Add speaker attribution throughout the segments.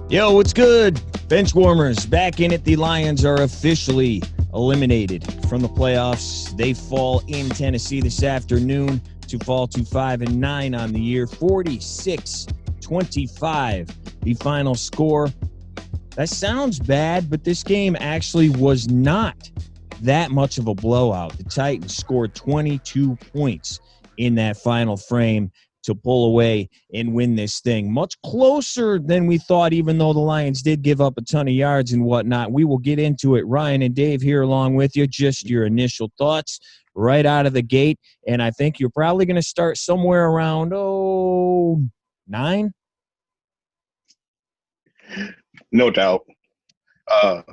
Speaker 1: Yo, what's good? Benchwarmers back in it. The Lions are officially eliminated from the playoffs. They fall in Tennessee this afternoon to fall to 5-9 on the year. 46-25, the final score. That sounds bad, but this game actually was not that much of a blowout. The Titans scored 22 points in that final frame to pull away and win this thing. Much closer than we thought, even though the Lions did give up a ton of yards and whatnot. We will get into it. Ryan and Dave here along with you. Just your initial thoughts right out of the gate. And I think you're probably going to start somewhere around, 9?
Speaker 2: No doubt. I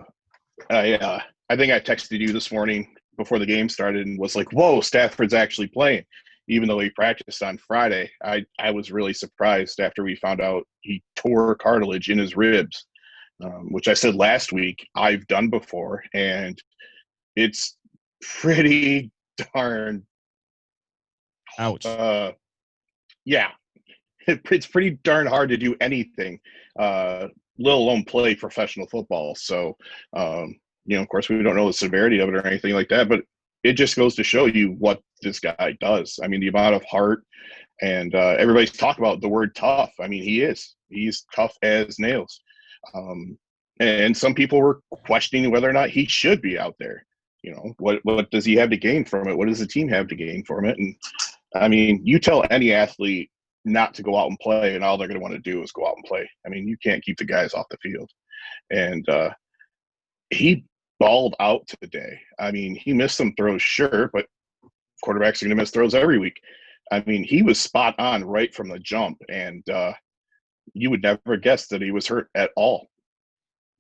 Speaker 2: think I texted you this morning before the game started and was like, whoa, Stafford's actually playing. Even though he practiced on Friday, I was really surprised after we found out he tore cartilage in his ribs, which I said last week I've done before, and it's pretty darn
Speaker 1: ouch.
Speaker 2: Yeah, it's pretty darn hard to do anything, let alone play professional football. So, of course, we don't know the severity of it or anything like that, but it just goes to show you what this guy does. I mean, the amount of heart, and everybody's talking about the word tough. I mean, he's tough as nails. And some people were questioning whether or not he should be out there. What does he have to gain from it? What does the team have to gain from it? And I mean, you tell any athlete not to go out and play, and all they're going to want to do is go out and play. I mean, you can't keep the guys off the field. And he balled out today. I mean, he missed some throws, sure, but quarterbacks are going to miss throws every week. I mean, he was spot on right from the jump, and you would never guess that he was hurt at all.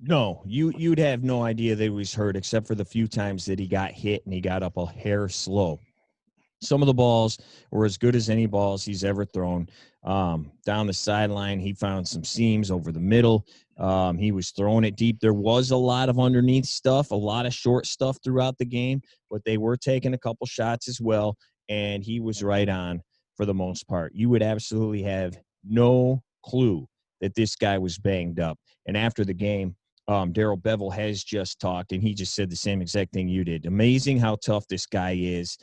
Speaker 1: No, you'd have no idea that he was hurt except for the few times that he got hit and he got up a hair slow. Some of the balls were as good as any balls he's ever thrown. Down the sideline, he found some seams over the middle. He was throwing it deep. There was a lot of underneath stuff, a lot of short stuff throughout the game, but they were taking a couple shots as well, and he was right on for the most part. You would absolutely have no clue that this guy was banged up. And after the game, Darrell Bevell has just talked, and he just said the same exact thing you did. Amazing how tough this guy is.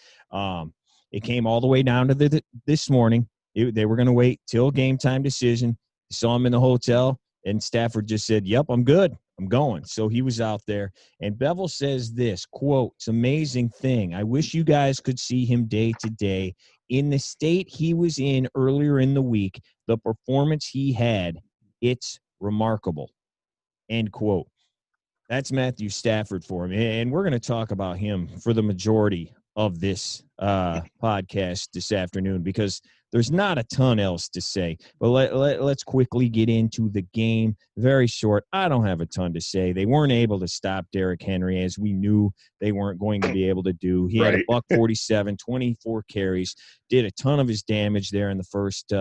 Speaker 1: It came all the way down to this morning. They were going to wait till game time decision. You saw him in the hotel, and Stafford just said, yep, I'm good. I'm going. So he was out there. And Bevell says this, quote, "It's an amazing thing. I wish you guys could see him day to day. In the state he was in earlier in the week, the performance he had, it's remarkable." End quote. That's Matthew Stafford for him. And we're going to talk about him for the majority of this podcast this afternoon because there's not a ton else to say. But let's quickly get into the game. Very short. I don't have a ton to say. They weren't able to stop Derrick Henry, as we knew they weren't going to be able to do. He had a $147, 24 carries, did a ton of his damage there in the first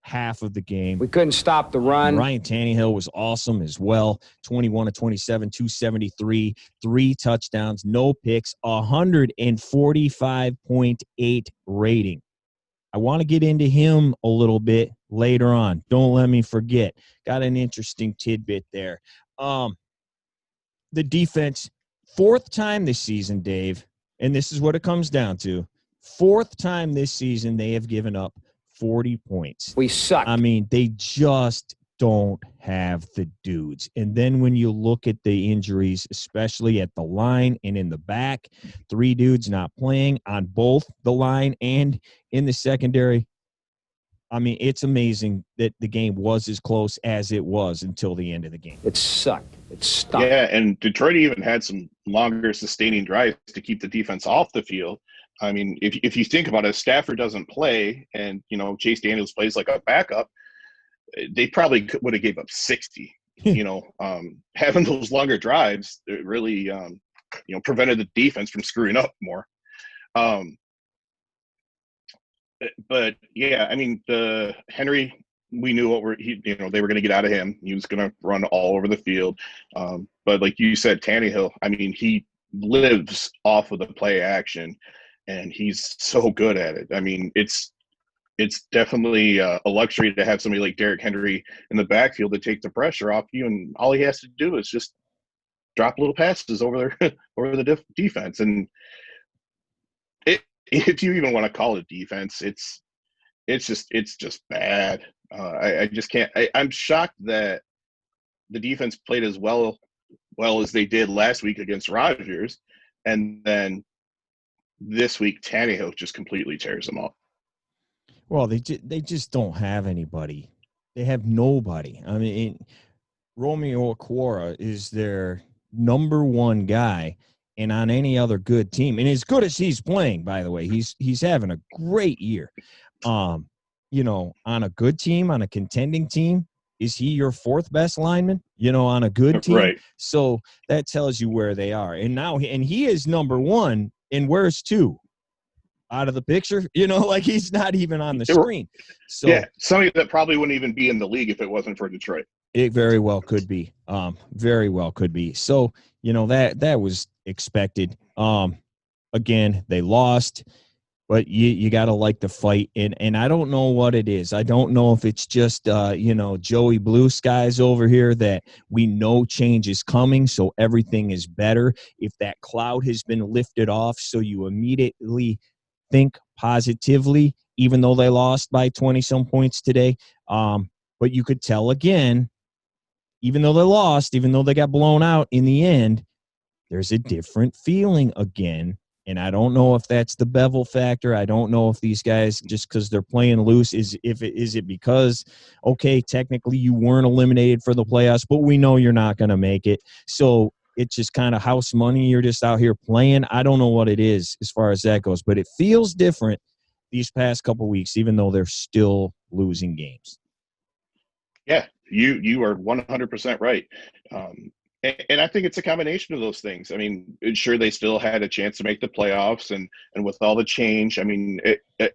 Speaker 1: half of the game.
Speaker 3: We couldn't stop the run.
Speaker 1: Ryan Tannehill was awesome as well. 21 of 27, 273, 3 touchdowns, no picks, 145.8 rating. I want to get into him a little bit later on. Don't let me forget. Got an interesting tidbit there. The defense, 4th time this season, Dave, and this is what it comes down to. 4th time this season they have given up 40 points.
Speaker 3: We suck.
Speaker 1: I mean, they just don't have the dudes. And then when you look at the injuries, especially at the line and in the back, 3 dudes not playing on both the line and in the secondary. I mean, it's amazing that the game was as close as it was until the end of the game.
Speaker 3: It sucked. It stunk.
Speaker 2: Yeah, and Detroit even had some longer sustaining drives to keep the defense off the field. I mean, if you think about it, if Stafford doesn't play and, Chase Daniels plays like a backup, they probably would have gave up 60. Having those longer drives, it really, prevented the defense from screwing up more. But, yeah, I mean, the Henry, we knew they were going to get out of him. He was going to run all over the field. But like you said, Tannehill, I mean, he lives off of the play action. And he's so good at it. I mean, it's it's definitely a luxury to have somebody like Derrick Henry in the backfield to take the pressure off you, and all he has to do is just drop little passes over there over the defense. And if you even want to call it defense, it's just bad. I just can't. I'm shocked that the defense played as well as they did last week against Rodgers, and then this week Tannehill just completely tears them up.
Speaker 1: Well, they just don't have anybody. They have nobody. I mean, Romeo Okwara is their number one guy, and on any other good team, and as good as he's playing, by the way, he's having a great year. You know, on a good team, on a contending team, is he your fourth best lineman? You know, on a good team,
Speaker 2: Right.
Speaker 1: So that tells you where they are. And now, he is number one, and where's two? Out of the picture, you know, like he's not even on the screen. So
Speaker 2: yeah, somebody that probably wouldn't even be in the league if it wasn't for Detroit.
Speaker 1: It very well could be. Very well could be. So, you know, that was expected. Again, they lost, but you got to like the fight. And I don't know what it is. I don't know if it's just, you know, Joey Blue Skies over here that we know change is coming, so everything is better. If that cloud has been lifted off, so you immediately think positively, even though they lost by 20-some points today. But you could tell again, even though they lost, even though they got blown out in the end, there's a different feeling again. And I don't know if that's the Bevel factor. I don't know if these guys, just because they're playing loose, is it because, okay, technically you weren't eliminated for the playoffs, but we know you're not going to make it. So it's just kind of house money. You're just out here playing. I don't know what it is as far as that goes, but it feels different these past couple of weeks, even though they're still losing games.
Speaker 2: Yeah, you are 100% right. And I think it's a combination of those things. I mean, sure, they still had a chance to make the playoffs, and with all the change, I mean,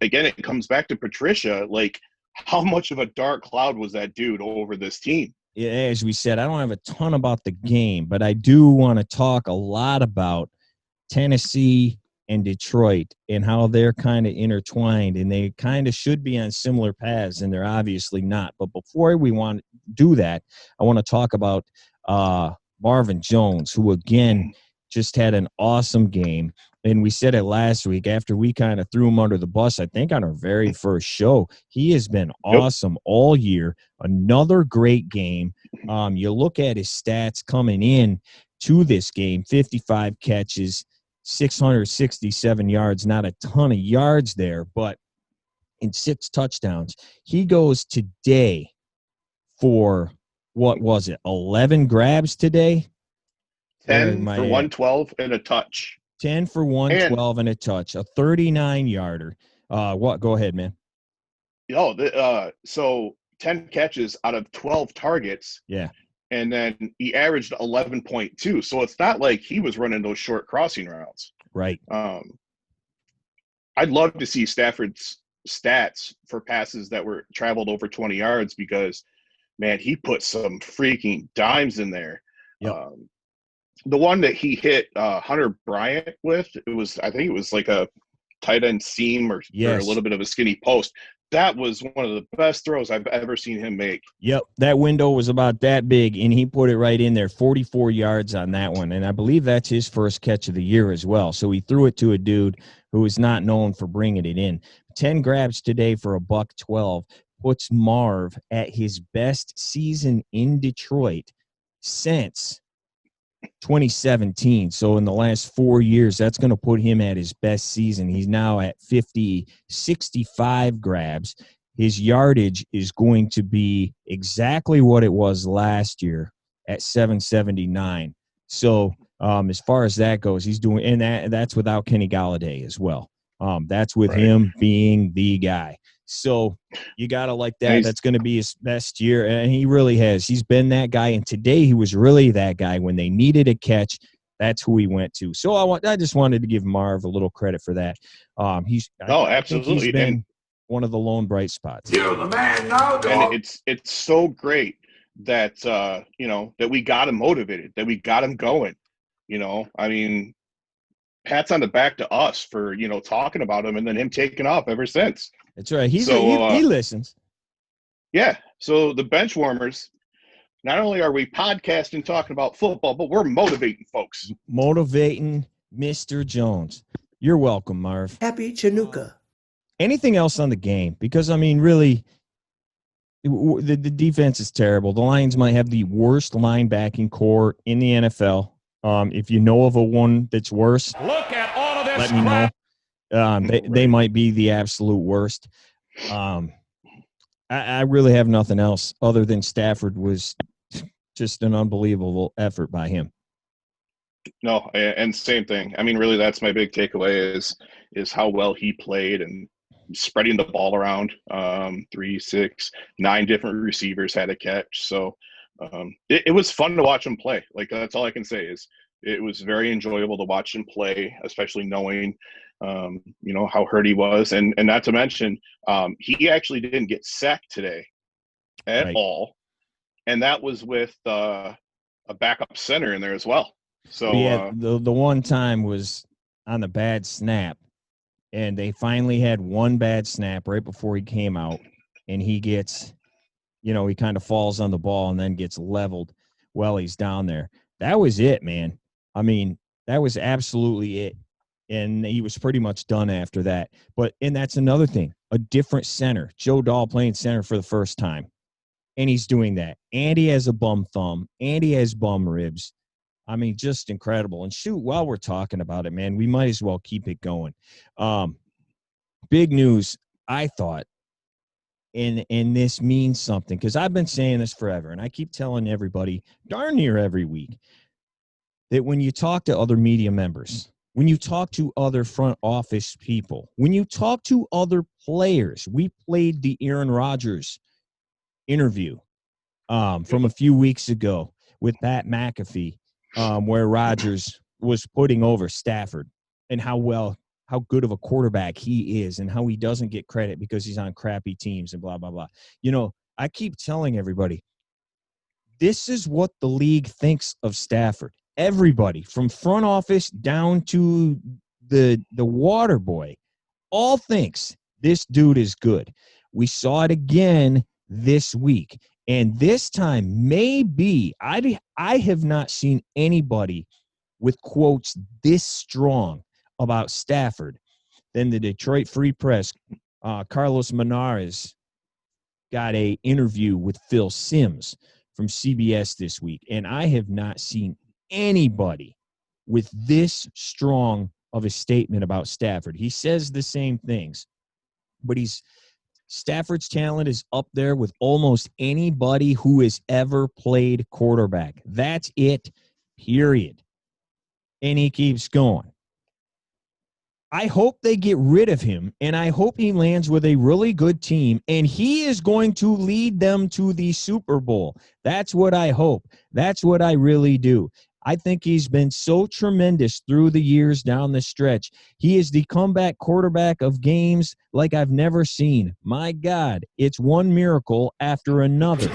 Speaker 2: again, it comes back to Patricia. Like, how much of a dark cloud was that dude over this team?
Speaker 1: Yeah, as we said, I don't have a ton about the game, but I do want to talk a lot about Tennessee and Detroit and how they're kind of intertwined, and they kind of should be on similar paths, and they're obviously not. But before we want to do that, I want to talk about Marvin Jones, who again just had an awesome game. And we said it last week after we kind of threw him under the bus, I think on our very first show. He has been awesome all year. Another great game. You look at his stats coming in to this game, 55 catches, 667 yards, not a ton of yards there, but in 6 touchdowns. He goes today for, what was it, 11 grabs today?
Speaker 2: 10 for 112 and a touch.
Speaker 1: 10 for 112 and a touch, a 39-yarder. What? Go ahead, man.
Speaker 2: So 10 catches out of 12 targets.
Speaker 1: Yeah.
Speaker 2: And then he averaged 11.2. So it's not like he was running those short crossing routes.
Speaker 1: Right.
Speaker 2: I'd love to see Stafford's stats for passes that were traveled over 20 yards because, man, he put some freaking dimes in there.
Speaker 1: Yep.
Speaker 2: The one that he hit Hunter Bryant with, I think it was like a tight end seam or a little bit of a skinny post. That was one of the best throws I've ever seen him make.
Speaker 1: Yep, that window was about that big, and he put it right in there, 44 yards on that one. And I believe that's his first catch of the year as well. So he threw it to a dude who is not known for bringing it in. 10 grabs today for $112 puts Marv at his best season in Detroit since 2017. So in the last 4 years, that's going to put him at his best season. He's now at 65 grabs. His yardage is going to be exactly what it was last year at 779. So as far as that goes, he's doing, and that's without Kenny Galladay as well. That's with him being the guy. So you got to like that. That's going to be his best year. And he really has. He's been that guy. And today he was really that guy. When they needed a catch, that's who he went to. So I just wanted to give Marv a little credit for that.
Speaker 2: Absolutely.
Speaker 1: I think he's been one of the lone bright spots.
Speaker 4: You're the man now, dog.
Speaker 2: And it's so great that, that we got him motivated, that we got him going. I mean, pats on the back to us for, talking about him, and then him taking off ever since.
Speaker 1: That's right. He listens.
Speaker 2: Yeah. So the Benchwarmers, not only are we podcasting, talking about football, but we're motivating folks.
Speaker 1: Motivating Mr. Jones. You're welcome, Marv.
Speaker 5: Happy Chinooka.
Speaker 1: Anything else on the game? Because, I mean, really, the defense is terrible. The Lions might have the worst linebacking core in the NFL. If you know of a one that's worse,
Speaker 6: look at all of this.
Speaker 1: Let me know. They might be the absolute worst. I really have nothing else other than Stafford was just an unbelievable effort by him.
Speaker 2: No, and same thing. I mean, really, that's my big takeaway is how well he played and spreading the ball around. 3, 6, 9 different receivers had a catch. So it was fun to watch him play. Like, that's all I can say is it was very enjoyable to watch him play, especially knowing, how hurt he was. And not to mention, he actually didn't get sacked today at all. And that was with a backup center in there as well. So
Speaker 1: the one time was on the bad snap, and they finally had one bad snap right before he came out, and he gets, he kind of falls on the ball and then gets leveled while he's down there. That was it, man. I mean, that was absolutely it. And he was pretty much done after that. And that's another thing, a different center. Joe Dahl playing center for the first time, and he's doing that. And he has a bum thumb, and he has bum ribs. I mean, just incredible. And shoot, while we're talking about it, man, we might as well keep it going. Big news, I thought, and this means something, because I've been saying this forever, and I keep telling everybody darn near every week that when you talk to other media members, when you talk to other front office people, when you talk to other players, we played the Aaron Rodgers interview from a few weeks ago with Pat McAfee, where Rodgers was putting over Stafford and how good of a quarterback he is and how he doesn't get credit because he's on crappy teams and blah, blah, blah. I keep telling everybody, this is what the league thinks of Stafford. Everybody from front office down to the water boy all thinks this dude is good. We saw it again this week. And this time, maybe, I have not seen anybody with quotes this strong about Stafford than the Detroit Free Press. Carlos Monarez got an interview with Phil Simms from CBS this week. And I have not seen anybody with this strong of a statement about Stafford. He says the same things, but Stafford's talent is up there with almost anybody who has ever played quarterback. That's it, period. And he keeps going. I hope they get rid of him, and I hope he lands with a really good team, and he is going to lead them to the Super Bowl. That's what I hope. That's what I really do. I think he's been so tremendous through the years down the stretch. He is the comeback quarterback of games like I've never seen. My God, it's one miracle after another.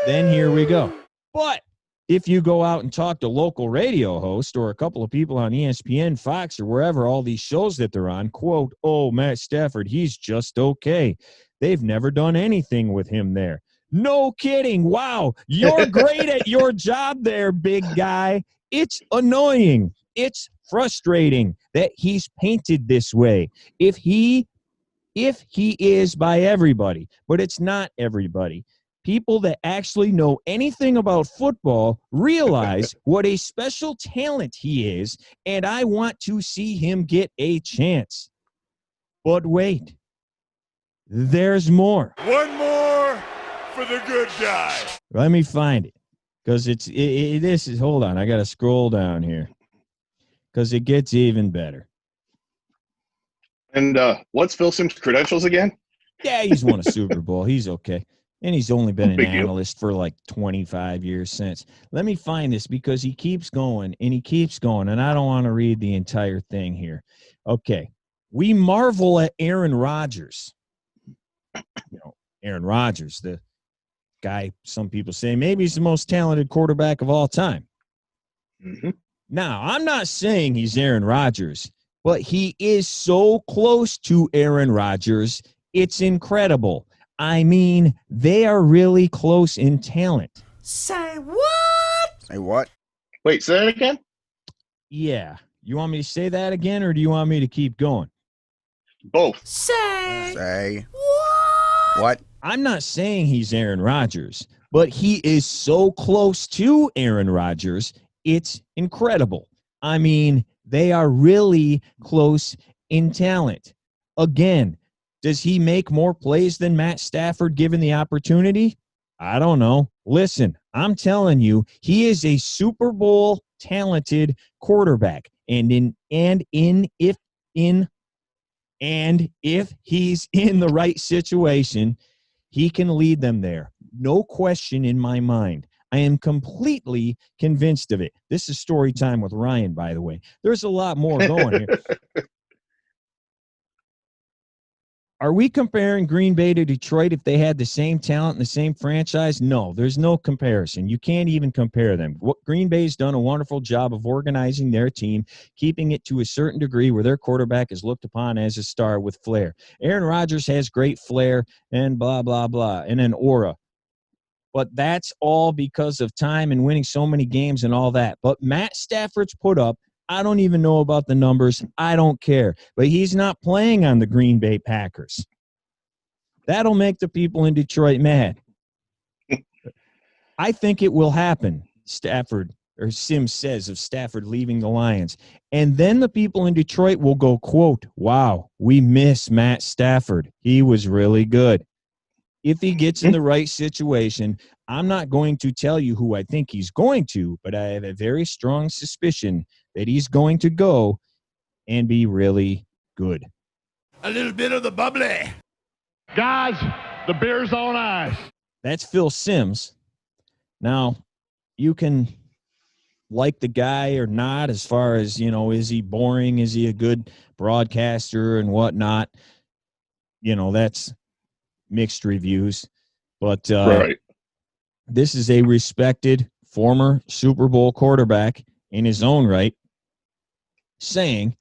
Speaker 1: Then here we go. But if you go out and talk to local radio hosts or a couple of people on ESPN, Fox, or wherever, all these shows that they're on, quote, "Oh, Matt Stafford, he's just okay. They've never done anything with him there." No kidding. Wow. You're great at your job there, big guy. It's annoying. It's frustrating that he's painted this way. If he is by everybody, but it's not everybody. People that actually know anything about football realize what a special talent he is, and I want to see him get a chance. But wait, there's more.
Speaker 6: One more for the good guy.
Speaker 1: Let me find it, because this is, hold on, I got to scroll down here, because it gets even better.
Speaker 2: And what's Phil Simms' credentials again?
Speaker 1: Yeah, he's won a Super Bowl. He's okay. And he's only been an
Speaker 2: Big deal.
Speaker 1: analyst for like 25 years since. Let me find this, because he keeps going, and he keeps going, and I don't want to read the entire thing here. Okay. We marvel at Aaron Rodgers. Aaron Rodgers, the guy some people say maybe he's the most talented quarterback of all time.
Speaker 2: Mm-hmm.
Speaker 1: Now, I'm not saying he's Aaron Rodgers, but he is so close to Aaron Rodgers. It's incredible. I mean, they are really close in talent.
Speaker 4: Say what?
Speaker 5: Say what?
Speaker 2: Wait, say that again?
Speaker 1: Yeah. You want me to say that again, or do you want me to keep going?
Speaker 2: Both.
Speaker 5: Say
Speaker 4: What?
Speaker 5: what?
Speaker 1: I'm not saying he's Aaron Rodgers, but he is so close to Aaron Rodgers. It's incredible. I mean, they are really close in talent. Again, does he make more plays than Matt Stafford given the opportunity? I don't know. Listen, I'm telling you, he is a Super Bowl talented quarterback. And if he's in the right situation, he can lead them there. No question in my mind. I am completely convinced of it. This is story time with Ryan, by the way. There's a lot more going here. Are we comparing Green Bay to Detroit if they had the same talent and the same franchise? No, there's no comparison. You can't even compare them. Green Bay's done a wonderful job of organizing their team, keeping it to a certain degree where their quarterback is looked upon as a star with flair. Aaron Rodgers has great flair and blah, blah, blah, and an aura. But that's all because of time and winning so many games and all that. But Matt Stafford's put up, I don't even know about the numbers. I don't care. But he's not playing on the Green Bay Packers. That'll make the people in Detroit mad. I think it will happen, Stafford, or Sims says of Stafford leaving the Lions. And then the people in Detroit will go, quote, wow, we miss Matt Stafford. He was really good. If he gets in the right situation, I'm not going to tell you who I think he's going to, but I have a very strong suspicion that he's going to go and be really good.
Speaker 6: A little bit of the bubbly. Guys, the beer's on ice.
Speaker 1: That's Phil Simms. Now, you can like the guy or not as far as, is he boring? Is he a good broadcaster and whatnot? That's mixed reviews. But
Speaker 2: Right.
Speaker 1: This is a respected former Super Bowl quarterback in his own right saying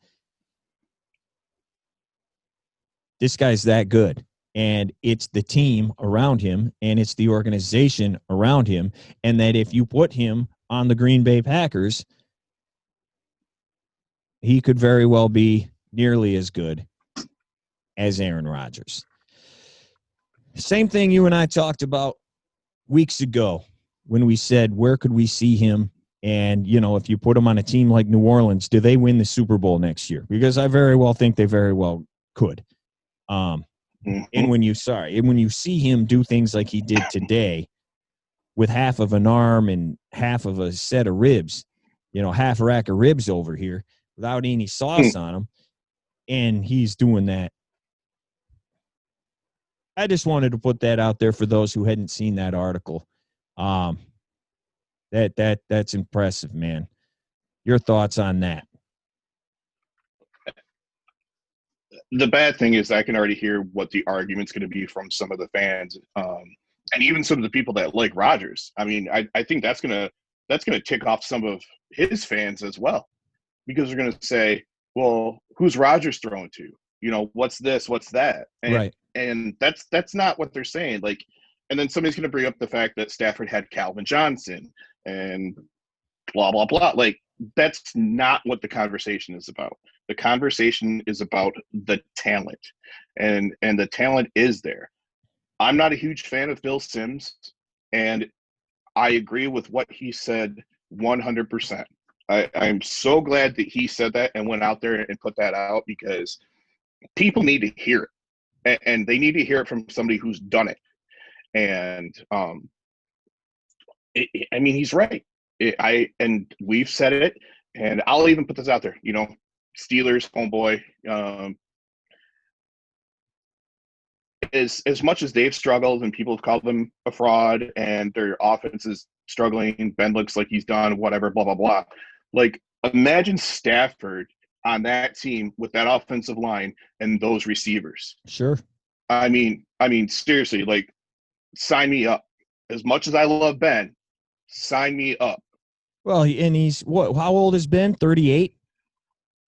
Speaker 1: this guy's that good. And it's the team around him and it's the organization around him. And that if you put him on the Green Bay Packers, he could very well be nearly as good as Aaron Rodgers. Same thing you and I talked about weeks ago when we said, where could we see him? And, if you put him on a team like New Orleans, do they win the Super Bowl next year? Because I very well think they very well could. And when you see him do things like he did today with half of an arm and half of a set of ribs, half a rack of ribs over here without any sauce on them, and he's doing that. I just wanted to put that out there for those who hadn't seen that article. That's impressive, man. Your thoughts on that?
Speaker 2: The bad thing is I can already hear what the argument's going to be from some of the fans, and even some of the people that like Rodgers. I mean, I think that's gonna tick off some of his fans as well, because they're going to say, well, who's Rodgers throwing to? What's this? What's that? And,
Speaker 1: Right.
Speaker 2: And that's not what they're saying. Like, and then somebody's going to bring up the fact that Stafford had Calvin Johnson and blah, blah, blah. Like, that's not what the conversation is about. The conversation is about the talent, and the talent is there. I'm not a huge fan of Phil Simms, and I agree with what he said 100%. I'm so glad that he said that and went out there and put that out, because people need to hear it, and they need to hear it from somebody who's done it. And I mean, he's right. And we've said it, and I'll even put this out there. Steelers homeboy. As much as they've struggled and people have called them a fraud and their offense is struggling, Ben looks like he's done whatever, blah, blah, blah. Like, imagine Stafford on that team with that offensive line and those receivers.
Speaker 1: Sure.
Speaker 2: I mean, seriously, like, sign me up. As much as I love Ben, sign me up.
Speaker 1: Well, and he's what? How old has Ben? 38.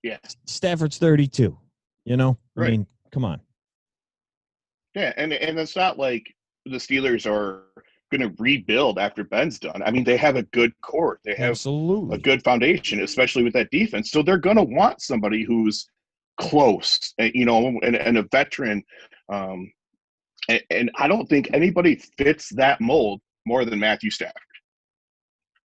Speaker 2: Yeah.
Speaker 1: Stafford's 32. You know,
Speaker 2: Right.
Speaker 1: I mean, come on.
Speaker 2: Yeah, and it's not like the Steelers are going to rebuild after Ben's done. I mean, they have a good core. They have a
Speaker 1: Absolutely.
Speaker 2: good foundation, especially with that defense. So they're going to want somebody who's close, you know, and a veteran. And I don't think anybody fits that mold more than Matthew Stafford.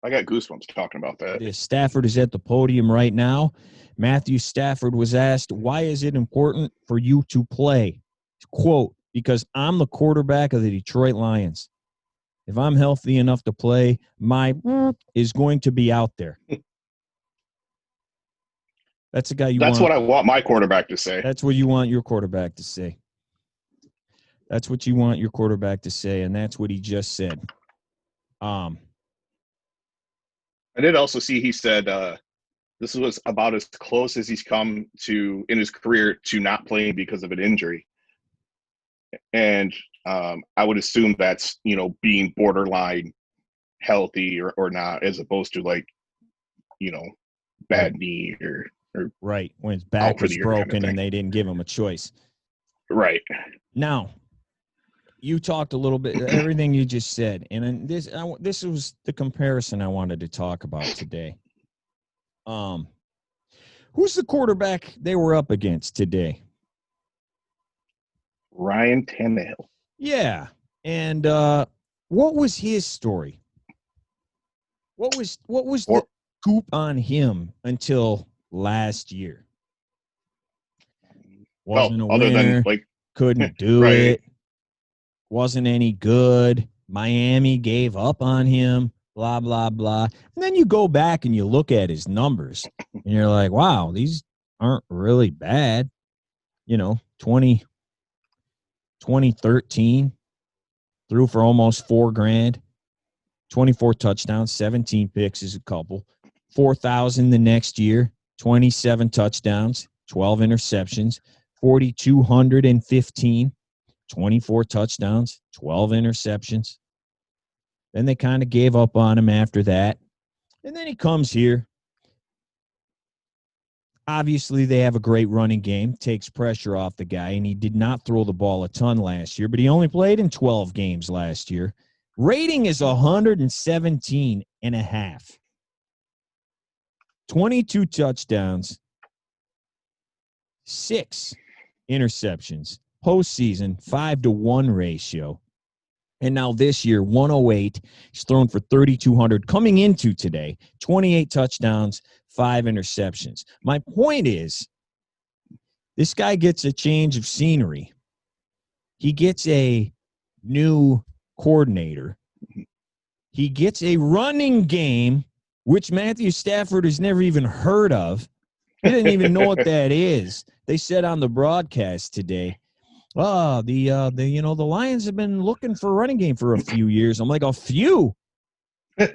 Speaker 2: I got goosebumps talking about that.
Speaker 1: Stafford is at the podium right now. Matthew Stafford was asked, why is it important for you to play? Quote, because I'm the quarterback of the Detroit Lions. If I'm healthy enough to play, my is going to be out there. That's a guy you
Speaker 2: That's
Speaker 1: want.
Speaker 2: what I want my quarterback to say.
Speaker 1: That's what you want your quarterback to say. That's what you want your quarterback to say, and that's what he just said.
Speaker 2: I did also see he said this was about as close as he's come to in his career to not playing because of an injury. And I would assume that's, you know, being borderline healthy or not, as opposed to like, you know, bad knee or
Speaker 1: right, when his back was broken
Speaker 2: kind of
Speaker 1: and they didn't give him a choice.
Speaker 2: Right.
Speaker 1: Now, you talked a little bit, everything you just said, and this was the comparison I wanted to talk about today. Who's the quarterback they were up against today?
Speaker 2: Ryan Tannehill.
Speaker 1: Yeah, and what was his story? What was the scoop on him until last year? Wasn't a
Speaker 2: other
Speaker 1: winner.
Speaker 2: than like
Speaker 1: Couldn't do
Speaker 2: right.
Speaker 1: it. Wasn't any good. Miami gave up on him. Blah blah blah. And then you go back and you look at his numbers, and you're like, wow, these aren't really bad. You know, 2013 threw for almost $4,000. 24 touchdowns, 17 picks is a couple. 4,000 the next year, 27 touchdowns, 12 interceptions, 4,215, 24 touchdowns, 12 interceptions. Then they kind of gave up on him after that. And then he comes here. Obviously, they have a great running game, takes pressure off the guy, and he did not throw the ball a ton last year, but he only played in 12 games last year. Rating is 117.5. 22 touchdowns, 6 interceptions. Postseason, 5-to-1 ratio. And now this year, 108. He's thrown for 3,200. Coming into today, 28 touchdowns, 5 interceptions. My point is, this guy gets a change of scenery. He gets a new coordinator. He gets a running game, which Matthew Stafford has never even heard of. He didn't even know what that is. They said on the broadcast today, the Lions have been looking for a running game for a few years. I'm like, a few? How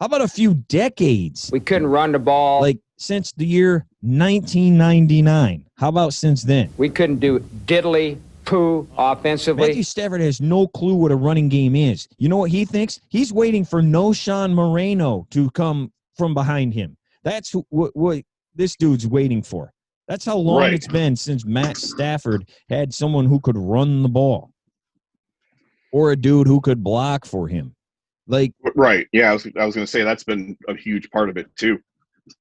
Speaker 1: about a few decades?
Speaker 3: We couldn't run the ball.
Speaker 1: Like since the year 1999. How about since then?
Speaker 3: We couldn't do diddly poo offensively.
Speaker 1: Matthew Stafford has no clue what a running game is. You know what he thinks? He's waiting for Noshan Moreno to come from behind him. That's what this dude's waiting for. That's how long it's been since Matt Stafford had someone who could run the ball or a dude who could block for him. Like,
Speaker 2: right. Yeah, I was going to say that's been a huge part of it too.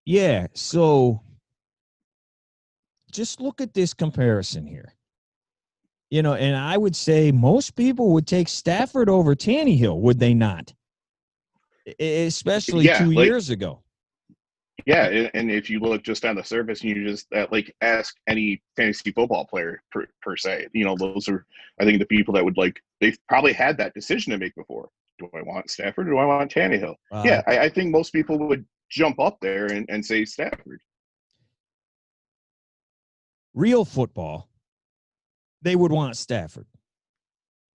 Speaker 1: Yeah, so just look at this comparison here. You know, and I would say most people would take Stafford over Tannehill, would they not? Especially 2 years ago.
Speaker 2: Yeah, and if you look just on the surface and you just ask any fantasy football player per se, you know, those are, I think, the people that would they've probably had that decision to make before. Do I want Stafford or do I want Tannehill? I think most people would jump up there and say Stafford.
Speaker 1: Real football, they would want Stafford.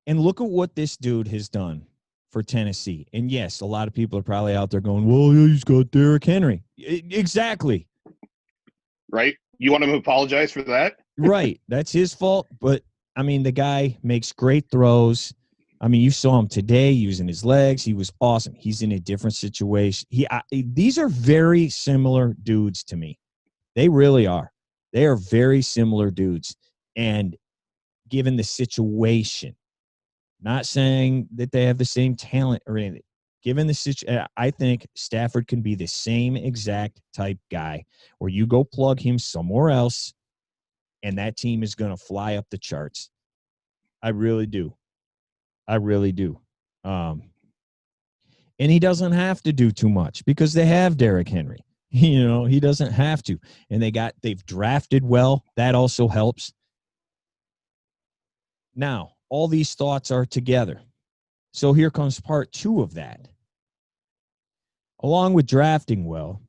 Speaker 1: And look at what this dude has done for Tennessee. And yes, a lot of people are probably out there going, well, he's got Derrick Henry. Exactly.
Speaker 2: Right? You want him to apologize for that?
Speaker 1: Right. That's his fault. But, I mean, the guy makes great throws. I mean, you saw him today using his legs. He was awesome. He's in a different situation. These are very similar dudes to me. They really are. They are very similar dudes. And given the situation, not saying that they have the same talent or anything, given the situation, I think Stafford can be the same exact type guy where you go plug him somewhere else and that team is going to fly up the charts. I really do. I really do. And he doesn't have to do too much because they have Derrick Henry. You know, he doesn't have to. And they've drafted well. That also helps. Now, all these thoughts are together. So here comes part 2 of that. Along with drafting well,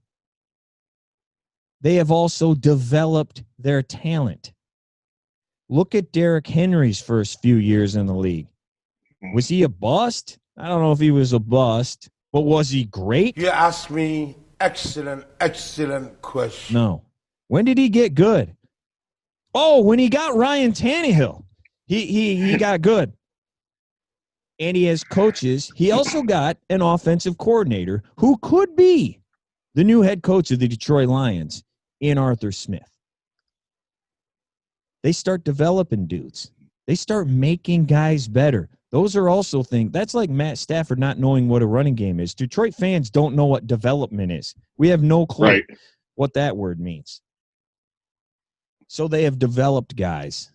Speaker 1: they have also developed their talent. Look at Derrick Henry's first few years in the league. Was he a bust? I don't know if he was a bust, but was he great?
Speaker 5: You asked me excellent question.
Speaker 1: No. When did he get good? Oh, when he got Ryan Tannehill, he got good. And he has coaches. He also got an offensive coordinator who could be the new head coach of the Detroit Lions in Arthur Smith. They start developing dudes. They start making guys better. Those are also things. That's like Matt Stafford not knowing what a running game is. Detroit fans don't know what development is. We have no clue what that word means. So they have developed guys.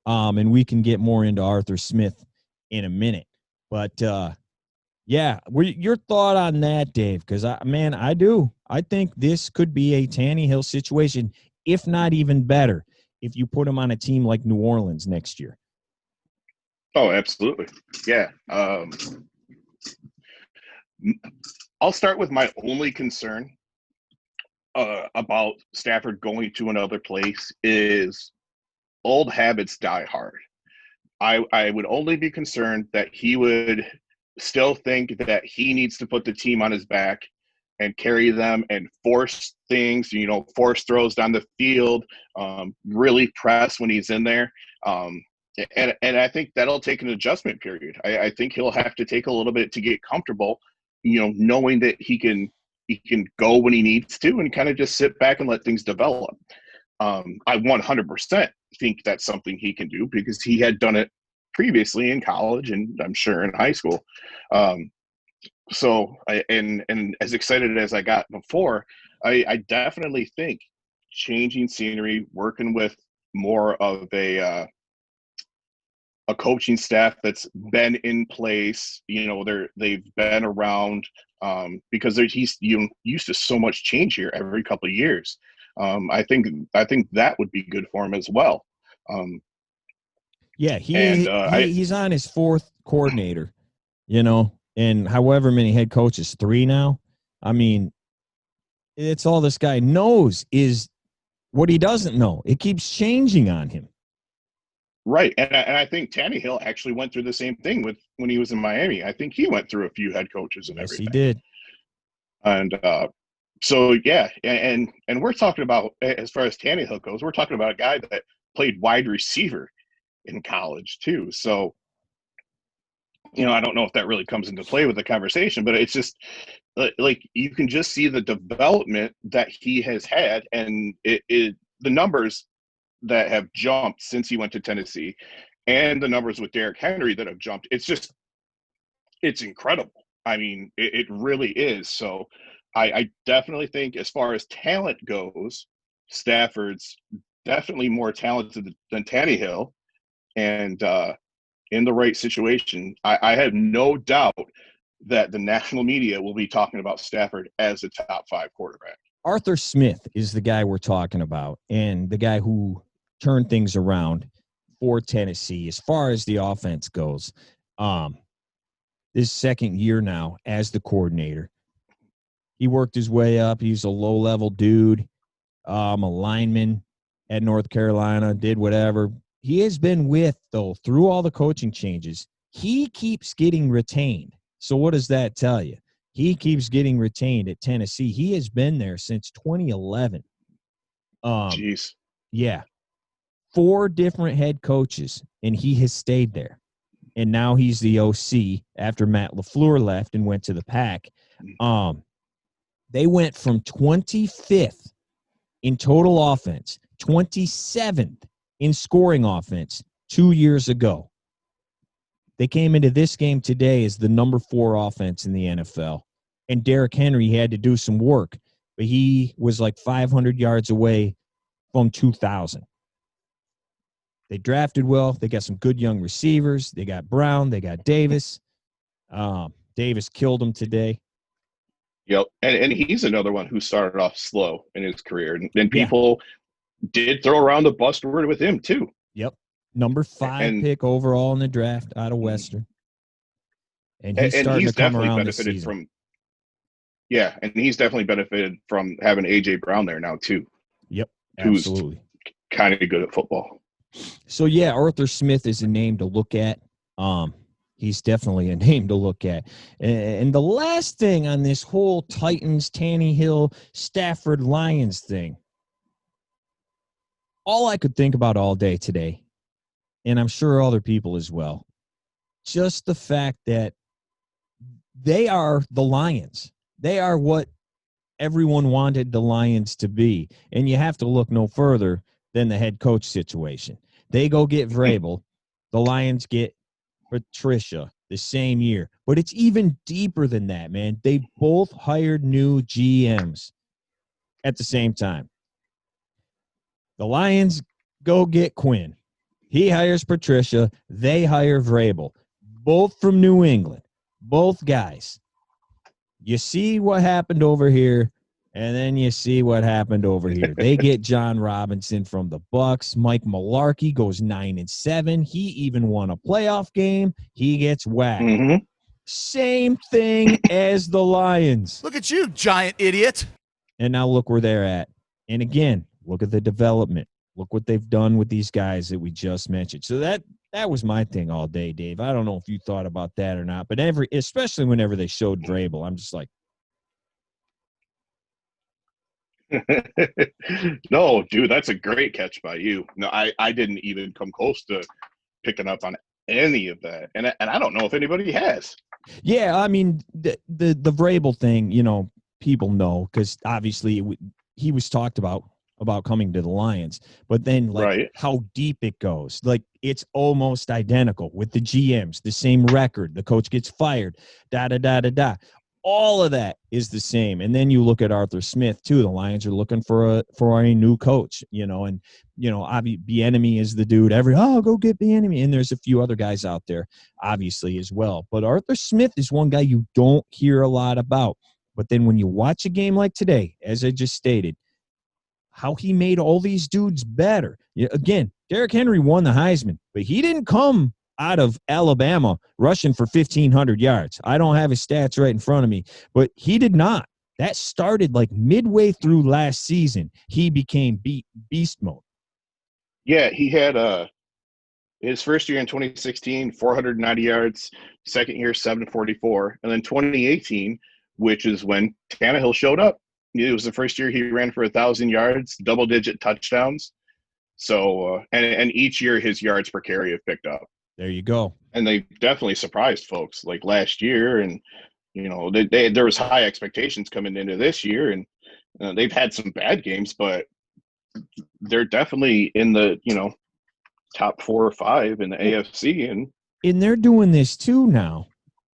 Speaker 1: And we can get more into Arthur Smith in a minute. But, yeah, your thought on that, Dave? Because, I do. I think this could be a Tannehill situation, if not even better, if you put him on a team like New Orleans next year.
Speaker 2: Oh, absolutely. Yeah. I'll start with my only concern about Stafford going to another place is old habits die hard. I would only be concerned that he would still think that he needs to put the team on his back and carry them and force things, force throws down the field, really press when he's in there. And I think that'll take an adjustment period. I think he'll have to take a little bit to get comfortable, knowing that he can go when he needs to and kind of just sit back and let things develop. I 100% think that's something he can do because he had done it previously in college and I'm sure in high school. So as excited as I got before, I definitely think changing scenery, working with more of a coaching staff that's been in place, they've been around because he's used to so much change here every couple of years. I think that would be good for him as well.
Speaker 1: Yeah, he's on his 4th coordinator, and however many head coaches, 3 now. I mean, it's all this guy knows is what he doesn't know. It keeps changing on him.
Speaker 2: Right, and I think Tannehill actually went through the same thing when he was in Miami. I think he went through a few head coaches and everything.
Speaker 1: Yes, he did.
Speaker 2: And so, yeah, and we're talking about, as far as Tannehill goes, we're talking about a guy that played wide receiver in college too. So, I don't know if that really comes into play with the conversation, but it's just like you can just see the development that he has had, and the numbers that have jumped since he went to Tennessee and the numbers with Derrick Henry that have jumped. It's incredible. I mean, it really is. So I definitely think as far as talent goes, Stafford's definitely more talented than Tannehill. And in the right situation, I have no doubt that the national media will be talking about Stafford as a top 5 quarterback.
Speaker 1: Arthur Smith is the guy we're talking about and the guy who turned things around for Tennessee as far as the offense goes. This second year now as the coordinator. He worked his way up. He's a low-level dude, a lineman at North Carolina, did whatever. He has been though, through all the coaching changes, he keeps getting retained. So what does that tell you? He keeps getting retained at Tennessee. He has been there since 2011.
Speaker 2: Jeez.
Speaker 1: Yeah. 4 different head coaches, and he has stayed there. and now he's the OC after Matt LaFleur left and went to the Pack. They went from 25th in total offense, 27th in scoring offense 2 years ago. They came into this game today as the number 4 offense in the NFL. And Derrick Henry had to do some work, but he was like 500 yards away from 2,000. They drafted well. They got some good young receivers. They got Brown. They got Davis. Davis killed him today.
Speaker 2: Yep. And he's another one who started off slow in his career. And people did throw around the bust word with him, too.
Speaker 1: Yep. Number 5 pick overall in the draft out of Western. And he's starting to come around this season.
Speaker 2: And he's definitely benefited from having A.J. Brown there now, too.
Speaker 1: Yep, absolutely.
Speaker 2: Who's kind of good at football.
Speaker 1: So, Arthur Smith is a name to look at. He's definitely a name to look at. And the last thing on this whole Titans, Tannehill, Stafford, Lions thing, all I could think about all day today, and I'm sure other people as well, just the fact that they are the Lions. They are what everyone wanted the Lions to be. And you have to look no further than the head coach situation. They go get Vrabel. The Lions get Patricia the same year. But it's even deeper than that, man. They both hired new GMs at the same time. The Lions go get Quinn. He hires Patricia. They hire Vrabel. Both from New England. Both guys. You see what happened over here, and then you see what happened over here. They get John Robinson from the Bucks. Mike Mularkey goes 9-7. He even won a playoff game. He gets whacked.
Speaker 2: Mm-hmm.
Speaker 1: Same thing as the Lions.
Speaker 6: Look at you, giant idiot.
Speaker 1: And now look where they're at. And again, look at the development. Look what they've done with these guys that we just mentioned. So that was my thing all day, Dave. I don't know if you thought about that or not, but especially whenever they showed Vrabel, I'm just like,
Speaker 2: no, dude, that's a great catch by you. No, I didn't even come close to picking up on any of that, and I don't know if anybody has.
Speaker 1: Yeah, I mean the Vrabel thing, people know because obviously he was talked about coming to the Lions, but then how deep it goes, it's almost identical with the GMs, the same record, the coach gets fired, all of that is the same. And then you look at Arthur Smith too. The Lions are looking for a new coach, and Bieniemy is the dude. Go get Bieniemy, and there's a few other guys out there obviously as well. But Arthur Smith is one guy you don't hear a lot about. But then when you watch a game like today, as I just stated, how he made all these dudes better. Again, Derrick Henry won the Heisman, but he didn't come out of Alabama rushing for 1,500 yards. I don't have his stats right in front of me, but he did not. That started midway through last season. He became beast mode.
Speaker 2: Yeah, he had his first year in 2016, 490 yards. Second year, 744. And then 2018, which is when Tannehill showed up. It was the first year he ran for 1,000 yards, double-digit touchdowns. So, and each year his yards per carry have picked up.
Speaker 1: There you go.
Speaker 2: And they definitely surprised folks last year. And, there was high expectations coming into this year. And they've had some bad games, but they're definitely in the, top 4 or 5 in the AFC. And
Speaker 1: they're doing this too now.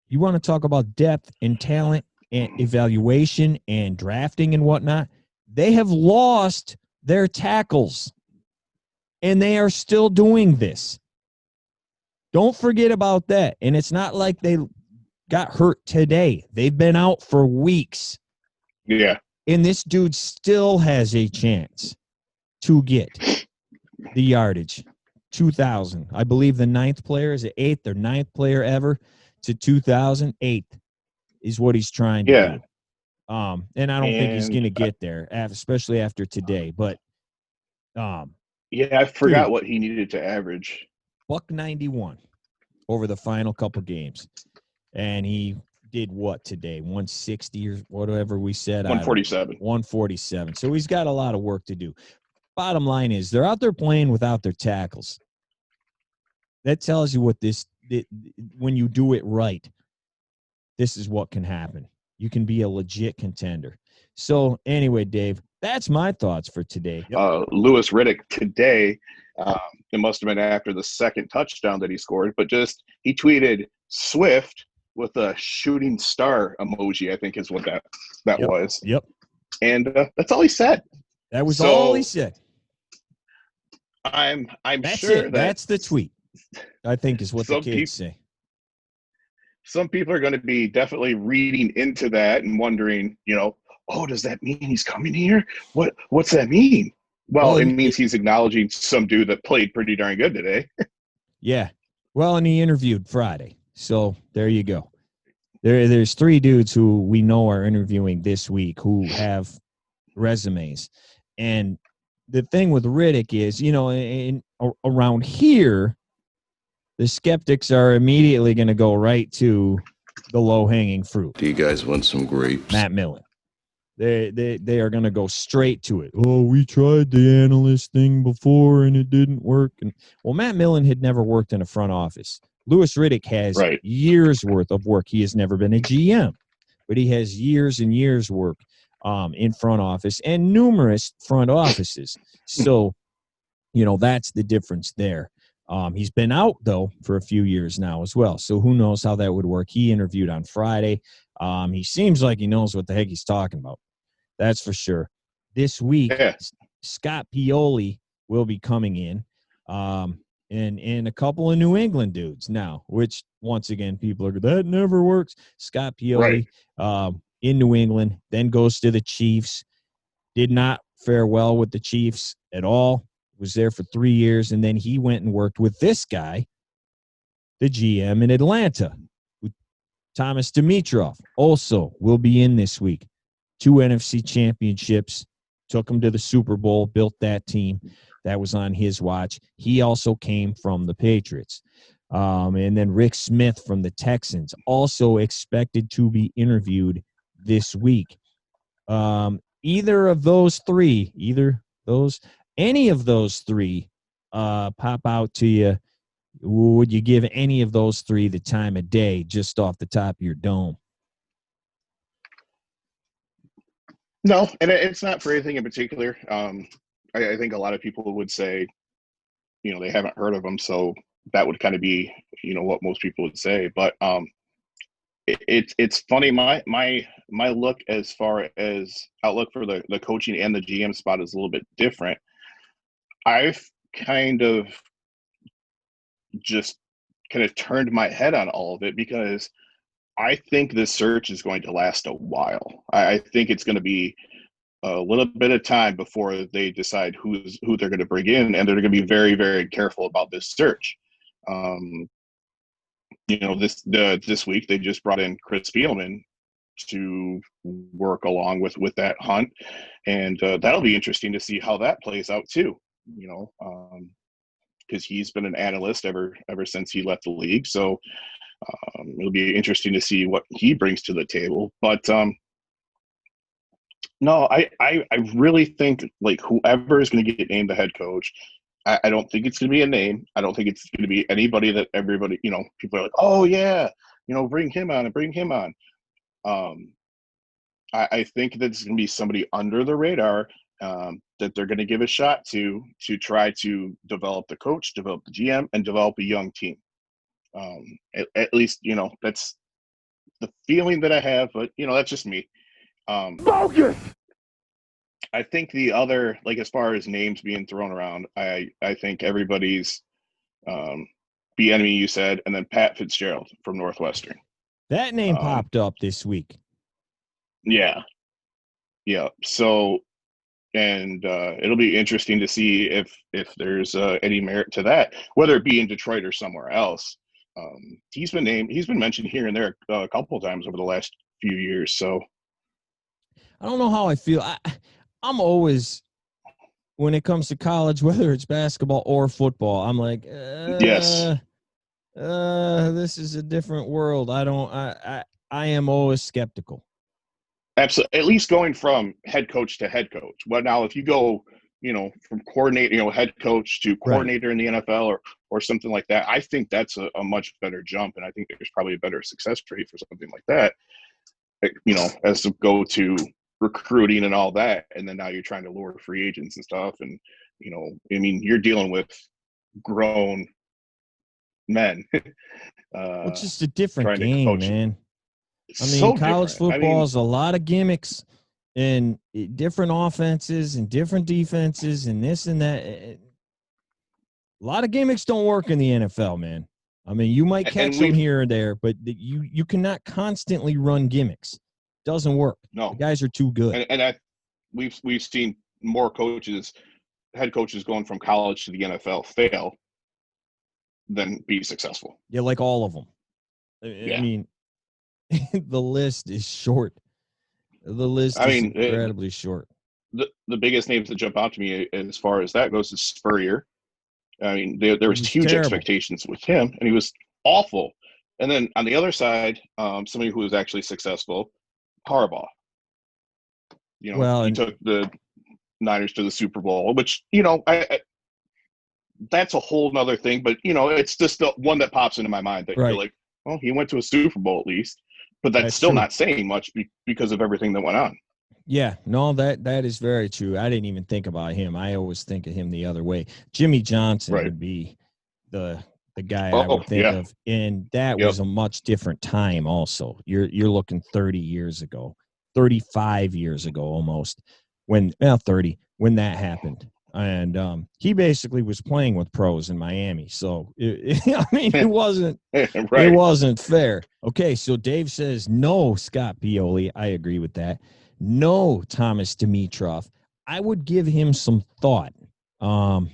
Speaker 1: You want to talk about depth and talent and evaluation and drafting and whatnot. They have lost their tackles, and they are still doing this. Don't forget about that. And it's not like they got hurt today. They've been out for weeks.
Speaker 2: Yeah.
Speaker 1: And this dude still has a chance to get the yardage. 2,000. I believe the 9th player is the 8th or 9th player ever to 2,000. 8th is what he's trying to do. And I don't think he's going to get there, especially after today. But
Speaker 2: I forgot what he needed to average.
Speaker 1: $191 over the final couple games. And he did what today? 160 or whatever we said.
Speaker 2: 147.
Speaker 1: 147. So he's got a lot of work to do. Bottom line is they're out there playing without their tackles. That tells you what this when you do it right, this is what can happen. You can be a legit contender. So anyway, Dave, that's my thoughts for today.
Speaker 2: Lewis Riddick today, it must have been after the second touchdown that he scored, but he tweeted Swift with a shooting star emoji, I think is what that was.
Speaker 1: Yep.
Speaker 2: And that's all he said.
Speaker 1: That was all he said.
Speaker 2: I'm
Speaker 1: that's
Speaker 2: sure
Speaker 1: it. That's the tweet, I think, is what the kids say.
Speaker 2: Some people are going to be definitely reading into that and wondering, does that mean he's coming here? What's that mean? Well, it means he's acknowledging some dude that played pretty darn good today.
Speaker 1: Yeah. Well, and he interviewed Friday. So there you go. There's 3 dudes who we know are interviewing this week who have resumes. And the thing with Riddick is, around here, the skeptics are immediately going to go right to the low-hanging fruit.
Speaker 7: Do you guys want some grapes?
Speaker 1: Matt Millen. They are going to go straight to it. Oh, we tried the analyst thing before and it didn't work. And well, Matt Millen had never worked in a front office. Lewis Riddick has years worth of work. He has never been a GM, but he has years and years work in front office and numerous front offices. So, that's the difference there. He's been out, though, for a few years now as well. So who knows how that would work. He interviewed on Friday. He seems like he knows what the heck he's talking about. That's for sure. This week, Scott Pioli will be coming in, and a couple of New England dudes now, which, once again, people are, that never works. Scott Pioli in New England, then goes to the Chiefs. Did not fare well with the Chiefs at all. Was there for 3 years, and then he went and worked with this guy, the GM in Atlanta, Thomas Dimitroff. Also will be in this week. 2 NFC championships, took him to the Super Bowl, built that team. That was on his watch. He also came from the Patriots. And then Rick Smith from the Texans, also expected to be interviewed this week. Either of those 3, any of those 3 pop out to you. Would you give any of those 3 the time of day just off the top of your dome?
Speaker 2: No, and it's not for anything in particular. I think a lot of people would say, they haven't heard of him, so that would kind of be, what most people would say. But it's funny. My look as far as outlook for the coaching and the GM spot is a little bit different. I've kind of turned my head on all of it because I think this search is going to last a while. I think it's going to be a little bit of time before they decide who they're going to bring in, and they're going to be very, very careful about this search. This week they just brought in Chris Spielman to work along with that hunt, and that'll be interesting to see how that plays out too. Because he's been an analyst ever since he left the league, so it'll be interesting to see what he brings to the table. But no, I really think like whoever is going to get named the head coach, I don't think it's going to be a name. I don't think it's going to be anybody that everybody, people are like, oh yeah, bring him on and bring him on. I think that it's going to be somebody under the radar that they're going to give a shot to try to develop the coach, develop the GM, and develop a young team. At least, that's the feeling that I have, but, that's just me.
Speaker 6: Bogus!
Speaker 2: I think the other, like as far as names being thrown around, I think everybody's Bieniemy, you said, and then Pat Fitzgerald from Northwestern.
Speaker 1: That name popped up this week.
Speaker 2: Yeah. So, and it'll be interesting to see if there's any merit to that, whether it be in Detroit or somewhere else. He's been mentioned here and there a couple of times over the last few years. So
Speaker 1: I don't know how I feel. I'm always, when it comes to college, whether it's basketball or football, I'm like,
Speaker 2: yes,
Speaker 1: this is a different world. I am always skeptical.
Speaker 2: Absolutely. At least going from head coach to head coach. Well, now if you go from coordinator, head coach to coordinator in the NFL or something like that. I think that's a much better jump, and I think there's probably a better success rate for something like that. As to go to recruiting and all that, and then now you're trying to lure free agents and stuff, and you're dealing with grown men.
Speaker 1: It's just a different game, man. College football is a lot of gimmicks and different offenses and different defenses and this and that. A lot of gimmicks don't work in the NFL, man. You might catch them here or there, but you cannot constantly run gimmicks. Doesn't work.
Speaker 2: No,
Speaker 1: the guys are too good.
Speaker 2: And we've seen more head coaches going from college to the NFL fail than be successful.
Speaker 1: Yeah, like all of them.
Speaker 2: Yeah.
Speaker 1: The list is short. The list is incredibly short.
Speaker 2: The biggest names that jump out to me as far as that goes is Spurrier. There was huge
Speaker 1: terrible
Speaker 2: expectations with him, and he was awful. And then on the other side, somebody who was actually successful, Harbaugh. He took the Niners to the Super Bowl, which, that's a whole nother thing. But, it's just the one that pops into my mind that you're like, well, he went to a Super Bowl at least. But that's still true. Not saying much because of everything that went on.
Speaker 1: Yeah, no, that is very true. I didn't even think about him. I always think of him the other way. Jimmy Johnson would be the guy I would think of, and that was a much different time. Also, you're looking 30 years ago, 35 years ago, almost when 30 when that happened, and he basically was playing with pros in Miami. So it wasn't it wasn't fair. Okay, so Dave says no, Scott Pioli. I agree with that. No, Thomas Dimitroff. I would give him some thought. I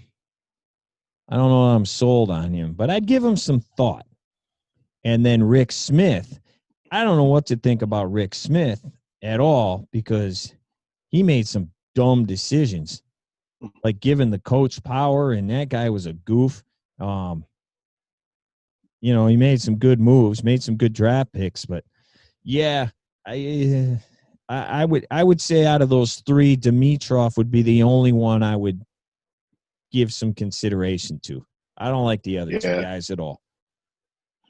Speaker 1: don't know if I'm sold on him, but I'd give him some thought. And then Rick Smith. I don't know what to think about Rick Smith at all because he made some dumb decisions, like giving the coach power, and that guy was a goof. He made some good moves, made some good draft picks, but yeah, I would say out of those three, Dimitroff would be the only one I would give some consideration to. I don't like the other two guys at all.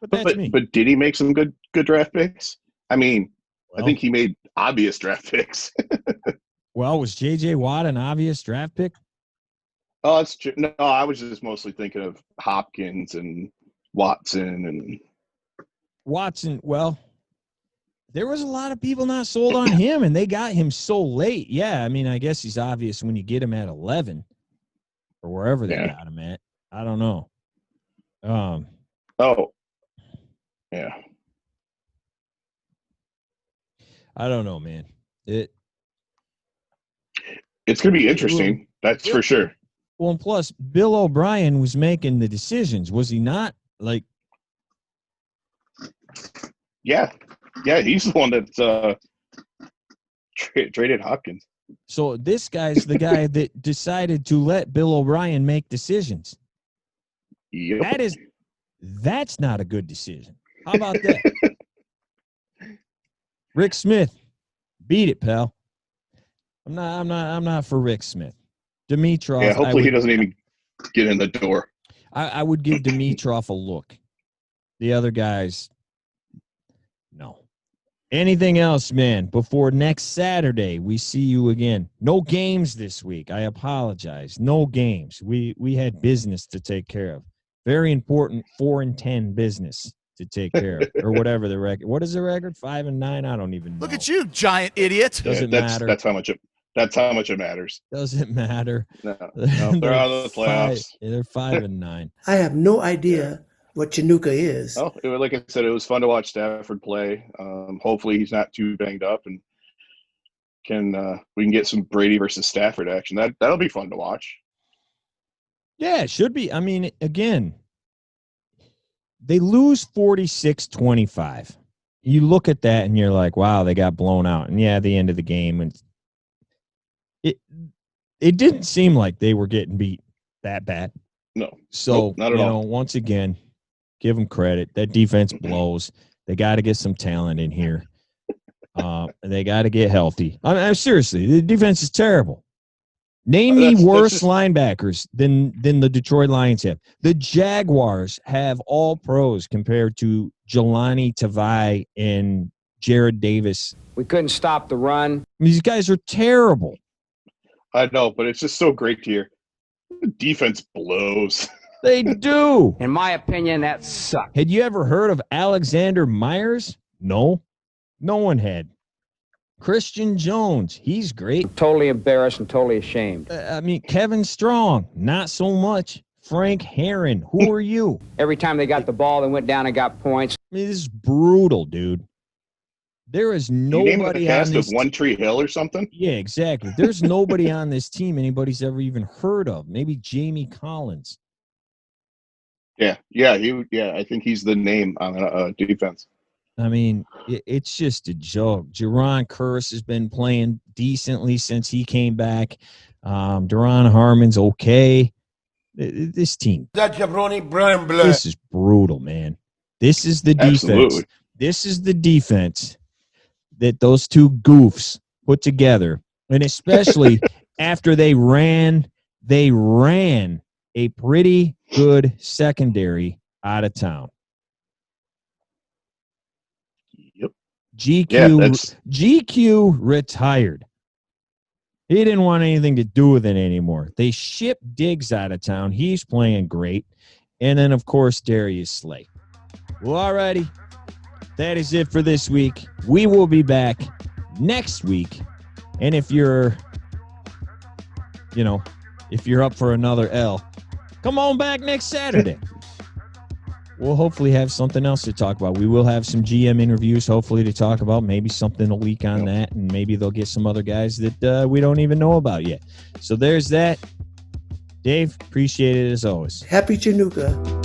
Speaker 1: But that's me.
Speaker 2: But did he make some good draft picks? I think he made obvious draft picks.
Speaker 1: Well, was J.J. Watt an obvious draft pick?
Speaker 2: Oh, that's true. No, I was just mostly thinking of Hopkins and Watson and
Speaker 1: Watson. Well, there was a lot of people not sold on him, and they got him so late. Yeah, I guess he's obvious when you get him at 11 or wherever they got him at. I don't know.
Speaker 2: Yeah.
Speaker 1: I don't know, man. It's
Speaker 2: going to be interesting. That's for sure.
Speaker 1: Well, and plus, Bill O'Brien was making the decisions, was he not?
Speaker 2: Yeah, he's the one that traded Hopkins.
Speaker 1: So this guy's the guy that decided to let Bill O'Brien make decisions.
Speaker 2: Yep.
Speaker 1: That's not a good decision. How about that? Rick Smith, beat it, pal. I'm not for Rick Smith. Dimitroff.
Speaker 2: Yeah, hopefully he doesn't even get in the door.
Speaker 1: I would give Dimitroff a look. The other guys, no. Anything else, man? Before next Saturday, we see you again. No games this week. I apologize. No games. We had business to take care of. Very important 4-10 business to take care of, or whatever the record. What is the record? 5-9? I don't even know.
Speaker 6: Look at you, giant idiot.
Speaker 1: Doesn't matter.
Speaker 2: That's how much it matters.
Speaker 1: Doesn't matter.
Speaker 2: No, they're out of the playoffs.
Speaker 1: They're 5-9.
Speaker 7: I have no idea what Chinooka is.
Speaker 2: Oh, like I said, it was fun to watch Stafford play. Hopefully he's not too banged up, and we can get some Brady versus Stafford action. That'll be fun to watch.
Speaker 1: Yeah, it should be. Again, they lose 46-25. You look at that and you're like, wow, they got blown out. And yeah, the end of the game, and it didn't seem like they were getting beat that bad.
Speaker 2: No.
Speaker 1: So,
Speaker 2: not at all.
Speaker 1: Once again, give them credit. That defense blows. They got to get some talent in here. They got to get healthy. Seriously, the defense is terrible. Name me
Speaker 2: That's
Speaker 1: worse
Speaker 2: just-
Speaker 1: linebackers than the Detroit Lions have. The Jaguars have all pros compared to Jelani Tavai and Jared Davis.
Speaker 3: We couldn't stop the run.
Speaker 1: These guys are terrible.
Speaker 2: I know, but it's just so great to hear. The defense blows.
Speaker 1: They do.
Speaker 3: In my opinion, that sucked.
Speaker 1: Had you ever heard of Alexander Myers? No. No one had. Christian Jones, he's great.
Speaker 3: Totally embarrassed and totally ashamed.
Speaker 1: I mean, Kevin Strong, not so much. Frank Herron, who are you?
Speaker 3: Every time they got the ball, they went down and got points.
Speaker 1: I mean, this is brutal, dude. There is
Speaker 2: You name it
Speaker 1: nobody
Speaker 2: a
Speaker 1: on
Speaker 2: cast
Speaker 1: this
Speaker 2: of One Tree Hill or something?
Speaker 1: Yeah, exactly. There's nobody on this team anybody's ever even heard of. Maybe Jamie Collins.
Speaker 2: Yeah, I think he's the name on defense.
Speaker 1: I mean, it's just a joke. Jerron Curse has been playing decently since he came back. Deron Harmon's okay. This team.
Speaker 5: That jabroni brand blood.
Speaker 1: This is brutal, man. This is the defense.
Speaker 2: Absolutely.
Speaker 1: This is the defense that those two goofs put together. And especially after they ran a pretty good secondary out of town.
Speaker 2: Yep.
Speaker 1: GQ retired. He didn't want anything to do with it anymore. They shipped Diggs out of town. He's playing great. And then, of course, Darius Slay. Well, all righty. That is it for this week. We will be back next week. And if you're up for another L, come on back next Saturday. We'll hopefully have something else to talk about. We will have some GM interviews, hopefully, to talk about. Maybe something a week on that, and maybe they'll get some other guys that we don't even know about yet. So there's that. Dave, appreciate it as always.
Speaker 7: Happy Chinooka.